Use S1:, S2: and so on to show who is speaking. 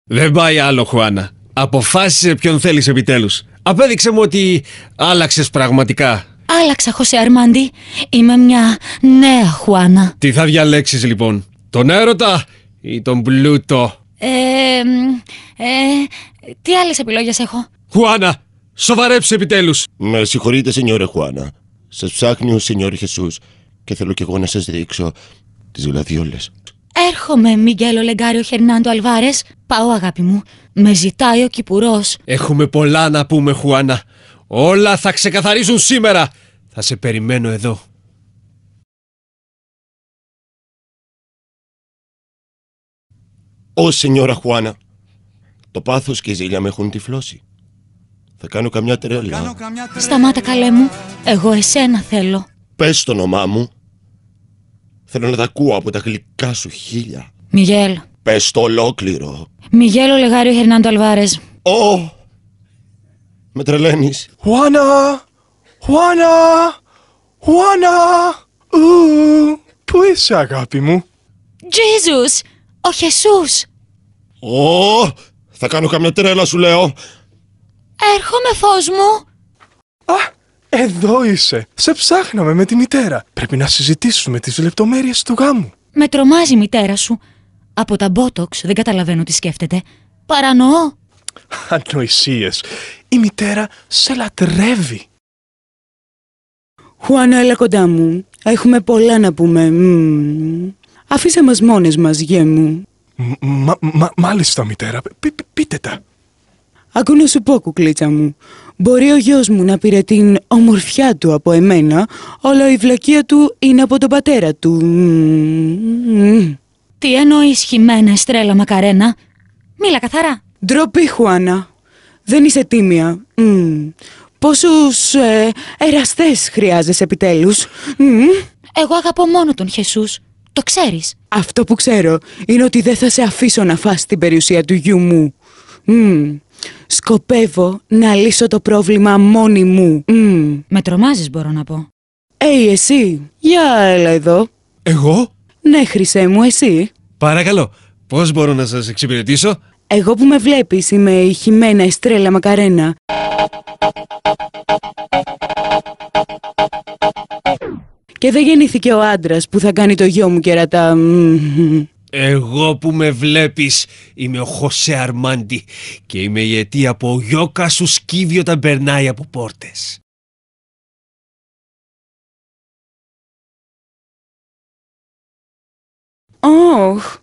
S1: Δεν πάει άλλο, Χουάνα. Αποφάσισε ποιον θέλεις επιτέλους. Απέδειξε μου ότι άλλαξες πραγματικά.
S2: Άλλαξα, Χωσέ Αρμάντι. Είμαι μια νέα Χουάνα.
S1: Τι θα διαλέξεις λοιπόν, τον έρωτα ή τον πλούτο?
S2: Τι άλλες επιλογές έχω?
S1: Χουάνα, σοβαρέψε επιτέλους.
S3: Με συγχωρείτε, σενιόρε Χουάνα. Σας ψάχνει ο σενιόρ Χεσούς και θέλω κι εγώ να σας δείξω τις γλαδιόλες.
S2: Έρχομαι, Μιγγέλο Λεγκάριο Χερνάντο Αλβάρες. Πάω, αγάπη μου. Με ζητάει ο Κυπουρός.
S1: Έχουμε πολλά να πούμε, Χουάνα. Όλα θα ξεκαθαρίζουν σήμερα. Θα σε περιμένω εδώ.
S3: Ω σενιόρα Χουάνα, το πάθος και η ζήλια με έχουν τυφλώσει. Θα κάνω καμιά τρέλα.
S2: Σταμάτα, καλέ μου. Εγώ εσένα θέλω.
S3: Πες το όνομά μου. Θέλω να τα ακούω από τα γλυκά σου χείλια.
S2: Μιγέλ.
S3: Πες το ολόκληρο.
S2: Μιγέλο Λεγάριο Χερνάντο Αλβάρες.
S3: Ω! Με τρελαίνεις.
S4: Χουάνα! Χουάνα! Χουάνα! Πού είσαι, αγάπη μου?
S2: Jesus! Ο Χεσούς!
S3: Ω! Θα κάνω καμιά τρέλα, σου λέω.
S2: Έρχομαι, φως μου!
S4: Α, εδώ είσαι. Σε ψάχναμε με τη μητέρα. Πρέπει να συζητήσουμε τις λεπτομέρειες του γάμου.
S2: Με τρομάζει η μητέρα σου. Από τα μπότοξ δεν καταλαβαίνω τι σκέφτεται. Παρανοώ.
S4: Ανοησίες. Η μητέρα σε λατρεύει.
S5: Χουάνα, έλα κοντά μου. Έχουμε πολλά να πούμε. Αφήσε μας μόνες μας, γε μου.
S4: Μάλιστα, μητέρα. Πείτε τα.
S5: Ακού να σου πω, κουκλίτσα μου. Μπορεί ο γιος μου να πήρε την ομορφιά του από εμένα, αλλά η βλακεία του είναι από τον πατέρα του.
S2: Τι εννοείς, Χιμένε, Στρέλα Μακαρένα? Μίλα καθαρά.
S5: Ντροπή, Χουάνα. Δεν είσαι τίμια. Πόσους εραστές χρειάζεσαι επιτέλους?
S2: Εγώ αγαπώ μόνο τον Χεσούς. Το ξέρεις.
S5: Αυτό που ξέρω είναι ότι δεν θα σε αφήσω να φας την περιουσία του γιού μου. Σκοπεύω να λύσω το πρόβλημα μόνη μου.
S2: Με τρομάζεις, μπορώ να πω.
S5: Εσύ, για έλα εδώ.
S1: Εγώ?
S5: Ναι, Χρυσέ μου, εσύ.
S1: Παρακαλώ, πώς μπορώ να σας εξυπηρετήσω?
S5: Εγώ που με βλέπεις είμαι η Χιμένα Εστρέλα Μακαρένα. Και δεν γεννήθηκε ο άντρας που θα κάνει το γιο μου κερατά.
S1: Εγώ που με βλέπεις είμαι ο Χωσέ Αρμάντι και είμαι η αιτία που ο Γιώκα σου σκύβει όταν περνάει από πόρτες.
S5: Ωχ.